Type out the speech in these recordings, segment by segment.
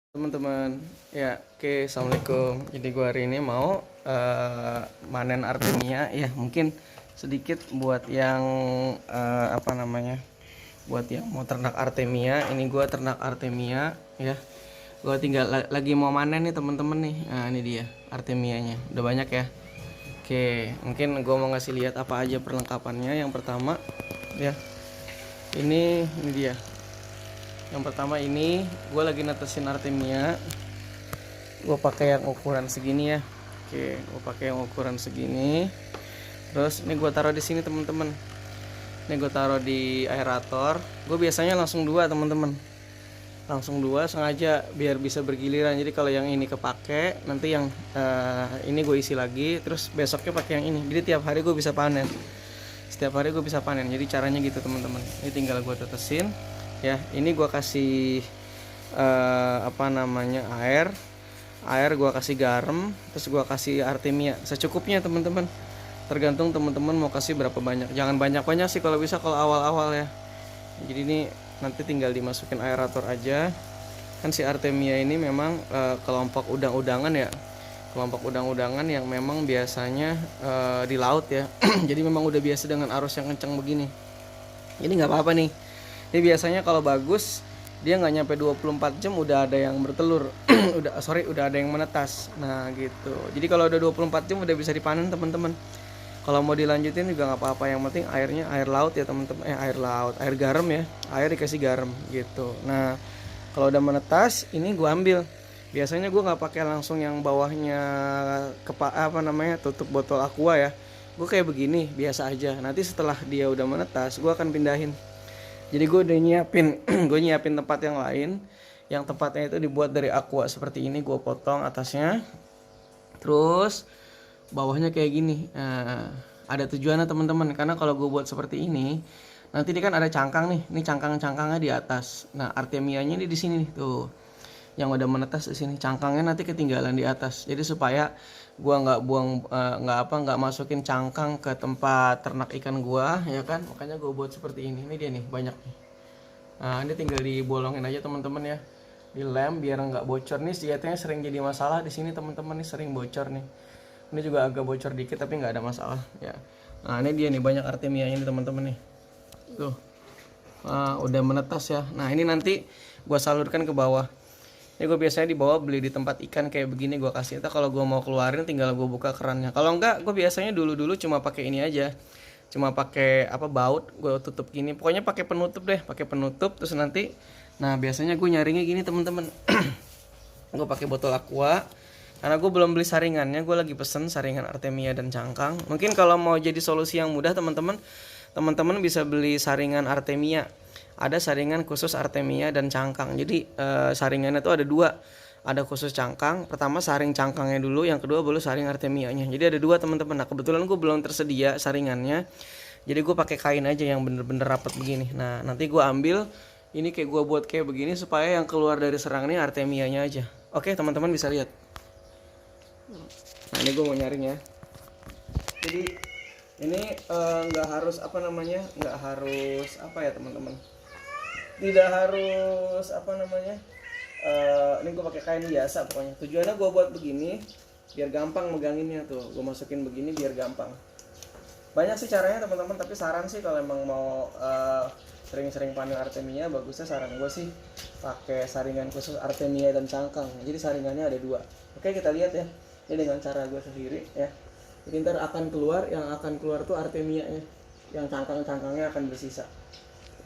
Teman-teman, ya oke, assalamualaikum. Jadi gue hari ini mau manen artemia ya, mungkin sedikit buat yang buat yang mau ternak artemia. Ini gue ternak artemia ya. Gue tinggal lagi mau manen nih teman-teman nih. Nah ini dia artemianya, udah banyak ya. Oke, mungkin gue mau ngasih lihat apa aja perlengkapannya. Yang pertama ya, ini dia. Yang pertama ini gue lagi netesin artemia. Gue pakai yang ukuran segini ya. Oke, gue pakai yang ukuran segini. Terus ini gue taruh di sini teman-teman. Ini gue taruh di aerator. Gue biasanya langsung dua teman-teman. Langsung dua sengaja biar bisa bergiliran. Jadi kalau yang ini kepake, nanti yang ini gue isi lagi. Terus besoknya pakai yang ini. Jadi tiap hari gue bisa panen. Setiap hari gue bisa panen. Jadi caranya gitu teman-teman. Ini tinggal gue tetesin. Ya, ini gue kasih air gue kasih garam, terus gue kasih artemia secukupnya teman-teman, tergantung teman-teman mau kasih berapa banyak. Jangan banyak-banyak sih kalau bisa, kalau awal-awal ya. Jadi ini nanti tinggal dimasukin aerator aja. Kan si artemia ini memang kelompok udang-udangan ya, kelompok udang-udangan yang memang biasanya di laut ya. Jadi memang udah biasa dengan arus yang kencang begini. Ini nggak apa-apa nih. Ini biasanya kalau bagus dia nggak nyampe 24 jam udah ada yang bertelur. udah ada yang menetas. Nah gitu. Jadi kalau udah 24 jam udah bisa dipanen teman-teman. Kalau mau dilanjutin juga nggak apa-apa, yang penting airnya air laut ya teman-teman. Air garam ya. Air dikasih garam gitu. Nah kalau udah menetas ini gue ambil. Biasanya gue nggak pakai langsung yang bawahnya tutup botol aqua ya. Gue kayak begini biasa aja. Nanti setelah dia udah menetas gue akan pindahin. Jadi gue udah nyiapin gue nyiapin tempat yang lain, yang tempatnya itu dibuat dari aqua seperti ini. Gue potong atasnya, terus bawahnya kayak gini. Nah, ada tujuannya teman-teman, karena kalau gue buat seperti ini nanti ini kan ada cangkang nih, ini cangkang-cangkangnya di atas. Nah artemianya ini di sini nih tuh, yang udah menetas di sini. Cangkangnya nanti ketinggalan di atas. Jadi supaya gua nggak buang nggak masukin cangkang ke tempat ternak ikan gua ya kan, makanya gua buat seperti ini. Ini dia nih banyak nih. Nah ini tinggal dibolongin aja teman-teman ya, dilem biar nggak bocor. Nih sejatinya sering jadi masalah di sini teman-teman, nih sering bocor nih. Ini juga agak bocor dikit tapi nggak ada masalah ya. Nah ini dia nih banyak artemia ini teman-teman nih tuh. Udah menetas ya. Nah ini nanti gua salurkan ke bawah. Ini gue biasanya di bawah beli di tempat ikan kayak begini, gue kasih. Entah kalau gue mau keluarin tinggal gue buka kerannya. Kalau enggak gue biasanya dulu cuma pakai ini aja, cuma pakai baut gue tutup gini. Pokoknya pakai penutup deh, pakai penutup. Terus nanti, nah biasanya gue nyaringnya gini teman-teman. Gue pakai botol aqua karena gue belum beli saringannya. Gue lagi pesen saringan artemia dan cangkang. Mungkin kalau mau jadi solusi yang mudah teman-teman bisa beli saringan artemia. Ada saringan khusus artemia dan cangkang. Jadi saringannya itu ada dua. Ada khusus cangkang. Pertama saring cangkangnya dulu, yang kedua baru saring artemianya. Jadi ada dua teman-teman. Nah kebetulan gue belum tersedia saringannya. Jadi gue pakai kain aja yang bener-bener rapat begini. Nah nanti gue ambil ini kayak gue buat kayak begini supaya yang keluar dari serang ini artemianya aja. Oke teman-teman bisa lihat. Nah ini gue mau nyaring ya. Jadi ini nggak harus nggak harus ya teman-teman. Tidak harus ini gue pakai kain biasa pokoknya. Tujuannya gue buat begini biar gampang meganginnya tuh. Gue masukin begini biar gampang. Banyak sih caranya teman-teman, tapi saran sih kalau emang mau sering-sering panen artemia, bagusnya saran gue sih pakai saringan khusus artemia dan cangkang. Jadi saringannya ada dua. Oke kita lihat ya. Ini dengan cara gue sendiri ya. Jadi ntar yang akan keluar tuh artemianya. Yang cangkang-cangkangnya akan bersisa.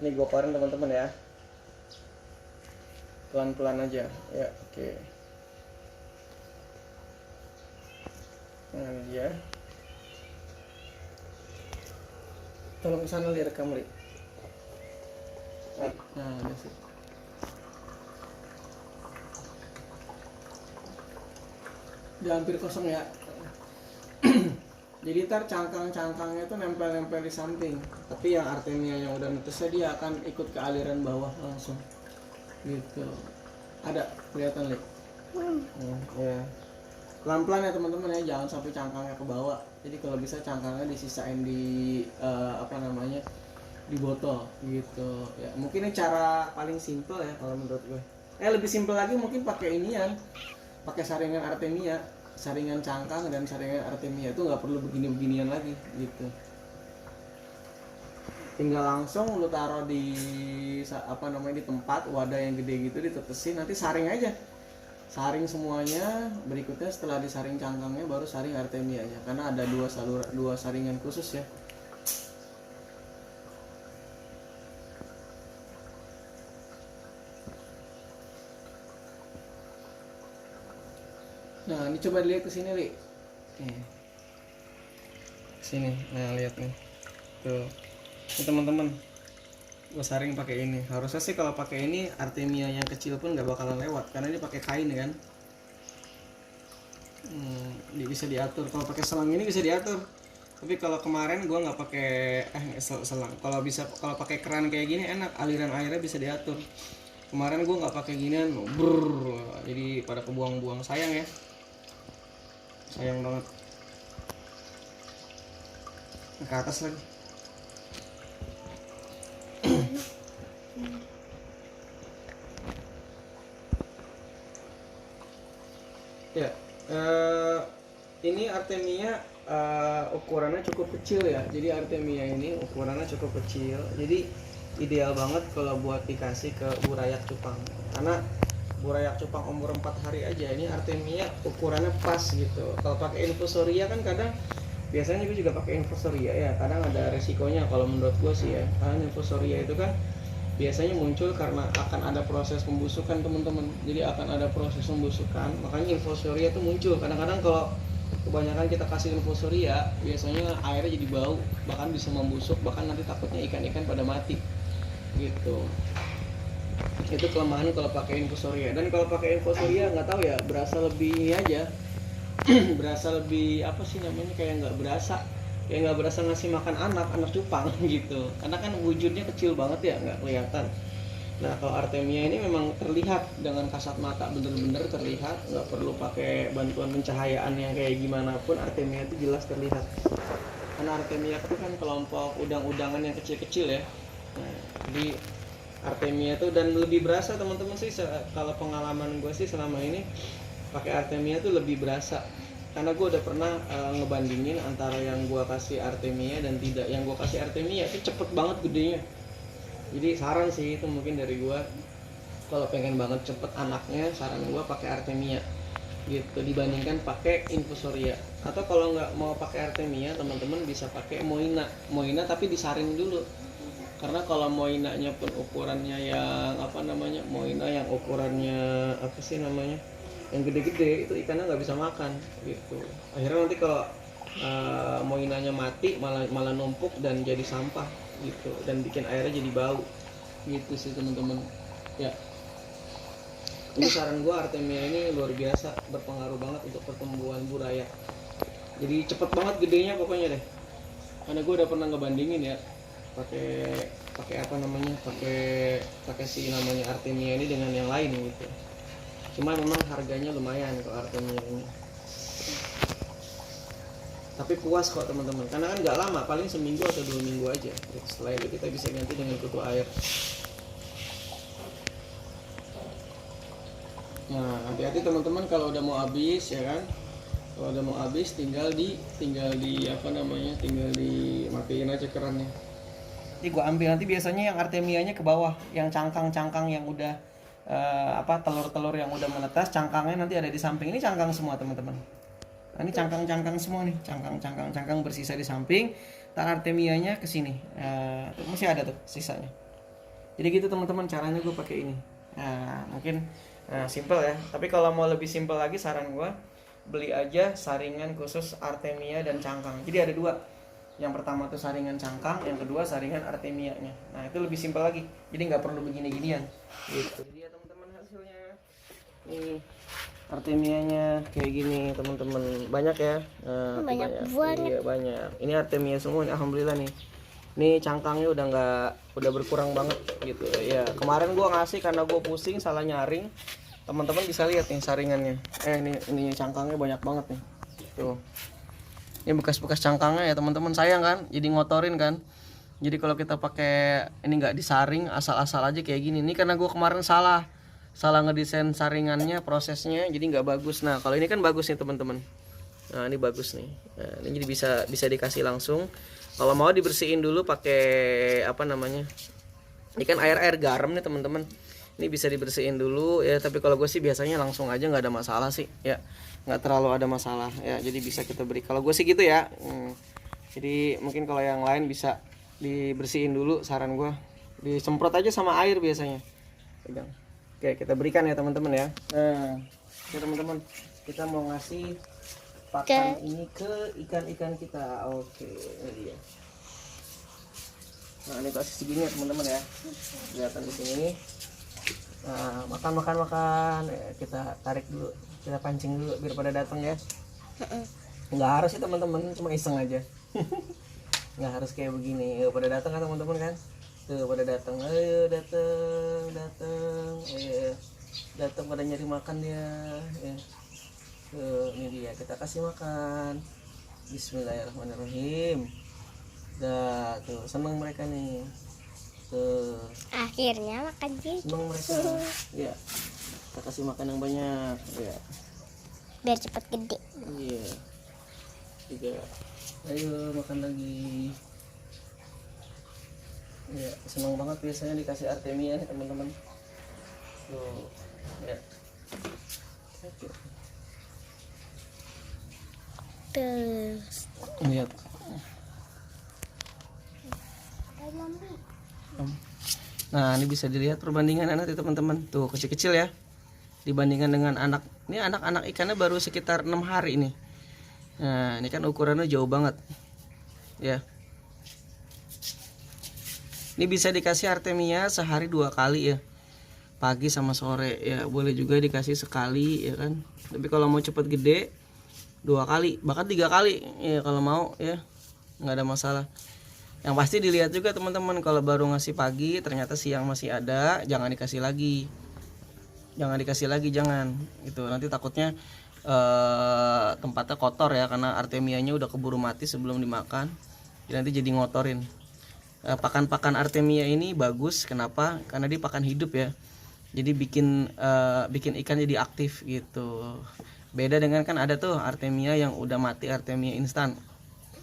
Ini gue keluarin teman-teman ya, pelan-pelan aja ya. Oke. Nah ini dia. Tolong kesana lihat rekam Li. Nah udah sih. Udah hampir kosong ya. Jadi ntar cangkang-cangkangnya tuh nempel-nempel di samping. Tapi yang artemia yang udah netesnya dia akan ikut ke aliran bawah langsung. Gitu. Ada kelihatan lihat. Ya. Pelan-pelan ya teman-teman ya, jangan sampai cangkangnya ke bawah. Jadi kalau bisa cangkangnya disisain di di botol gitu. Ya, mungkin ini cara paling simple ya kalau menurut gue. Lebih simpel lagi mungkin pakai inian, pakai saringan artemia, saringan cangkang dan saringan artemia, itu nggak perlu begini-beginian lagi gitu. Tinggal langsung lu taruh di di tempat wadah yang gede gitu, ditetesin, nanti saring aja, saring semuanya. Berikutnya setelah disaring cangkangnya baru saring artemianya, karena ada dua saringan khusus ya. Nah ini coba lihat ke sini Li, sini, nah lihat nih tuh. Ini teman-teman, gue saring pakai ini. Harusnya sih kalau pakai ini artemia yang kecil pun nggak bakalan lewat, karena ini pakai kain kan. Bisa diatur. Kalau pakai selang ini bisa diatur. Tapi kalau kemarin gue nggak pakai selang. Kalau pakai keran kayak gini enak, aliran airnya bisa diatur. Kemarin gue nggak pakai ginian, jadi pada kebuang-buang. Sayang ya, sayang banget. Ke atas lagi. Ya, ini artemia ukurannya cukup kecil ya. Jadi artemia ini ukurannya cukup kecil. Jadi ideal banget kalau buat dikasih ke burayak cupang. Karena burayak cupang umur 4 hari aja, ini artemia ukurannya pas gitu. Kalau pakai infusoria kan kadang, biasanya gue juga pakai infusoria ya, kadang ada resikonya kalau menurut gue sih ya. Karena infusoria itu kan biasanya muncul karena akan ada proses pembusukan teman-teman. Jadi akan ada proses pembusukan, makanya infusoria itu muncul. Kadang-kadang kalau kebanyakan kita kasih infusoria, biasanya airnya jadi bau, bahkan bisa membusuk, bahkan nanti takutnya ikan-ikan pada mati gitu. Itu kelemahan kalau pakai infusoria. Dan kalau pakai infusoria nggak tahu ya, berasa lebih aja berasa lebih apa sih namanya, kayak nggak berasa ngasih makan anak cupang gitu, karena kan wujudnya kecil banget ya, nggak kelihatan. Nah kalau artemia ini memang terlihat dengan kasat mata, bener-bener terlihat, nggak perlu pakai bantuan pencahayaan yang kayak gimana pun, artemia itu jelas terlihat. Karena artemia itu kan kelompok udang-udangan yang kecil-kecil ya. Nah, jadi artemia itu, dan lebih berasa teman-teman sih, kalau pengalaman gue sih selama ini pakai artemia tuh lebih berasa. Karena gue udah pernah ngebandingin antara yang gue kasih artemia dan tidak. Yang gue kasih artemia itu cepet banget gedenya. Jadi saran sih itu mungkin dari gue, kalau pengen banget cepet anaknya, saran gue pakai artemia gitu, dibandingkan pakai infusoria. Atau kalau nggak mau pakai artemia, teman-teman bisa pakai moina tapi disaring dulu. Karena kalau moinanya pun ukurannya yang moina yang ukurannya yang gede-gede, itu ikannya nggak bisa makan gitu. Akhirnya nanti kalau moinanya mati, malah numpuk dan jadi sampah gitu, dan bikin airnya jadi bau gitu sih teman-teman ya. Ini saran gue, artemia ini luar biasa berpengaruh banget untuk pertumbuhan burayak. Jadi cepet banget gedenya pokoknya deh. Karena gue udah pernah ngebandingin ya, pakai si namanya artemia ini dengan yang lain gitu. Cuma memang harganya lumayan kalau artemia ini. Tapi puas kok teman-teman, karena kan nggak lama, paling seminggu atau 2 minggu aja. Setelah itu kita bisa ganti dengan kutu air. Nah, hati-hati teman-teman kalau udah mau habis ya kan. Kalau udah mau habis tinggal dimatiin aja kerannya. Nanti gua ambil, nanti biasanya yang artemianya ke bawah, yang cangkang-cangkang yang udah telur-telur yang udah menetas, cangkangnya nanti ada di samping. Ini cangkang semua teman-teman. Nah, ini cangkang semua nih, cangkang bersisa di samping. Tar artemianya ke sini. Masih ada tuh sisanya. Jadi gitu teman-teman caranya gue pakai ini. Mungkin simple ya. Tapi kalau mau lebih simple lagi, saran gue beli aja saringan khusus artemia dan cangkang. Jadi ada 2. Yang pertama tuh saringan cangkang, yang kedua saringan artemianya. Nah itu lebih simpel lagi, jadi nggak perlu begini-ginian gitu. Jadi ya teman-teman, hasilnya ini artemianya kayak gini teman-teman, banyak ya. Banyak. Iya banyak. Ini artemia semua nih, alhamdulillah nih. Ini cangkangnya udah berkurang banget gitu ya. Kemarin gua ngasih karena gua pusing salah nyaring. Teman-teman bisa lihat nih saringannya. Ini cangkangnya banyak banget nih. Tuh. Ini bekas-bekas cangkangnya ya teman-teman, sayang kan, jadi ngotorin kan. Jadi kalau kita pakai ini nggak disaring, asal-asal aja kayak gini. Ini karena gue kemarin salah salah ngedesain saringannya, prosesnya jadi nggak bagus. Nah kalau ini kan bagus nih teman-teman. Nah ini bagus nih. Nah, ini jadi bisa dikasih langsung. Kalau mau dibersihin dulu pakai apa namanya? Ini kan air garam nih teman-teman. Ini bisa dibersihin dulu ya. Tapi kalau gue sih biasanya langsung aja, nggak ada masalah sih ya. Nggak terlalu ada masalah ya. Jadi bisa kita beri. Kalau gue sih gitu ya. Jadi mungkin kalau yang lain bisa dibersihin dulu, saran gue. Disemprot aja sama air biasanya. Pegang. Oke kita berikan ya teman-teman ya. Nah ya teman-teman, kita mau ngasih pakan ini ke ikan-ikan kita. Oke ini dia. Nah ini kasih segini ya teman-teman ya, kelihatan di sini. Nah makan. Kita tarik dulu, kita pancing dulu biar pada datang ya. Nggak harus sih teman-teman, cuma iseng aja. Nggak harus kayak begini. Pada datang kan teman-teman kan. Tuh pada datang, ayo datang pada nyari makan dia. Ya. Tuh ini dia, kita kasih makan. Bismillahirrahmanirrahim. Dah tuh seneng mereka nih. Tuh Akhirnya makan juga. seneng mereka. Ya kita kasih makan yang banyak ya. Biar cepat gede. Iya. Juga. Ayo makan lagi. Ya, senang banget biasanya dikasih Artemia nih teman-teman. Tuh, ya. Oke. Terus. Lihat. Nah, ini bisa dilihat perbandingan nanti teman-teman. Tuh, kecil-kecil ya. Dibandingkan dengan anak. Ini anak-anak ikannya baru sekitar 6 hari ini. Nah, ini kan ukurannya jauh banget. Ya. Ini bisa dikasih Artemia sehari 2 kali ya, pagi sama sore ya. Boleh juga dikasih sekali ya kan. Tapi kalau mau cepet gede 2 kali bahkan 3 kali ya kalau mau ya, nggak ada masalah. Yang pasti dilihat juga teman-teman, kalau baru ngasih pagi ternyata siang masih ada, jangan dikasih lagi. Jangan itu, nanti takutnya tempatnya kotor ya, karena Artemianya udah keburu mati sebelum dimakan. Nanti jadi ngotorin. Pakan-pakan Artemia ini bagus, kenapa? Karena dia pakan hidup ya. Jadi bikin ikan jadi aktif gitu. Beda dengan kan ada tuh Artemia yang udah mati, Artemia instan.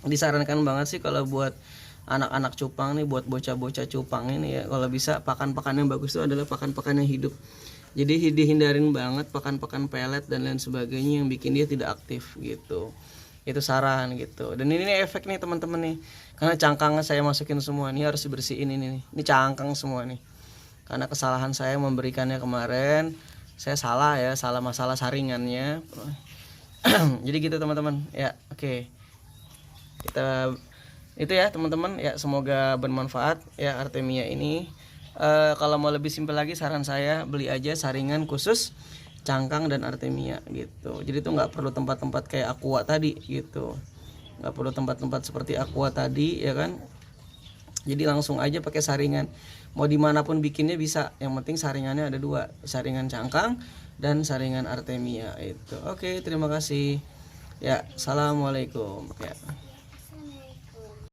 Disarankan banget sih kalau buat anak-anak cupang nih, buat bocah-bocah cupang ini ya, kalau bisa pakan-pakan yang bagus itu adalah pakan-pakan yang hidup. Jadi dihindarin banget pakan-pakan pelet dan lain sebagainya yang bikin dia tidak aktif gitu. Itu saran gitu. Dan ini efek nih teman-teman nih, karena cangkangnya saya masukin semua, ini harus dibersihin ini nih. Ini cangkang semua nih, karena kesalahan saya memberikannya kemarin. Saya salah masalah saringannya. Jadi gitu teman-teman ya. Oke, kita itu ya teman-teman ya, semoga bermanfaat ya Artemia ini. Kalau mau lebih simpel lagi, saran saya beli aja saringan khusus cangkang dan Artemia gitu. Jadi tuh nggak perlu tempat-tempat kayak aqua tadi gitu, nggak perlu tempat-tempat seperti aqua tadi ya kan. Jadi langsung aja pakai saringan, mau dimanapun bikinnya bisa, yang penting saringannya ada 2, saringan cangkang dan saringan Artemia itu. Oke, terima kasih ya. Assalamualaikum ya.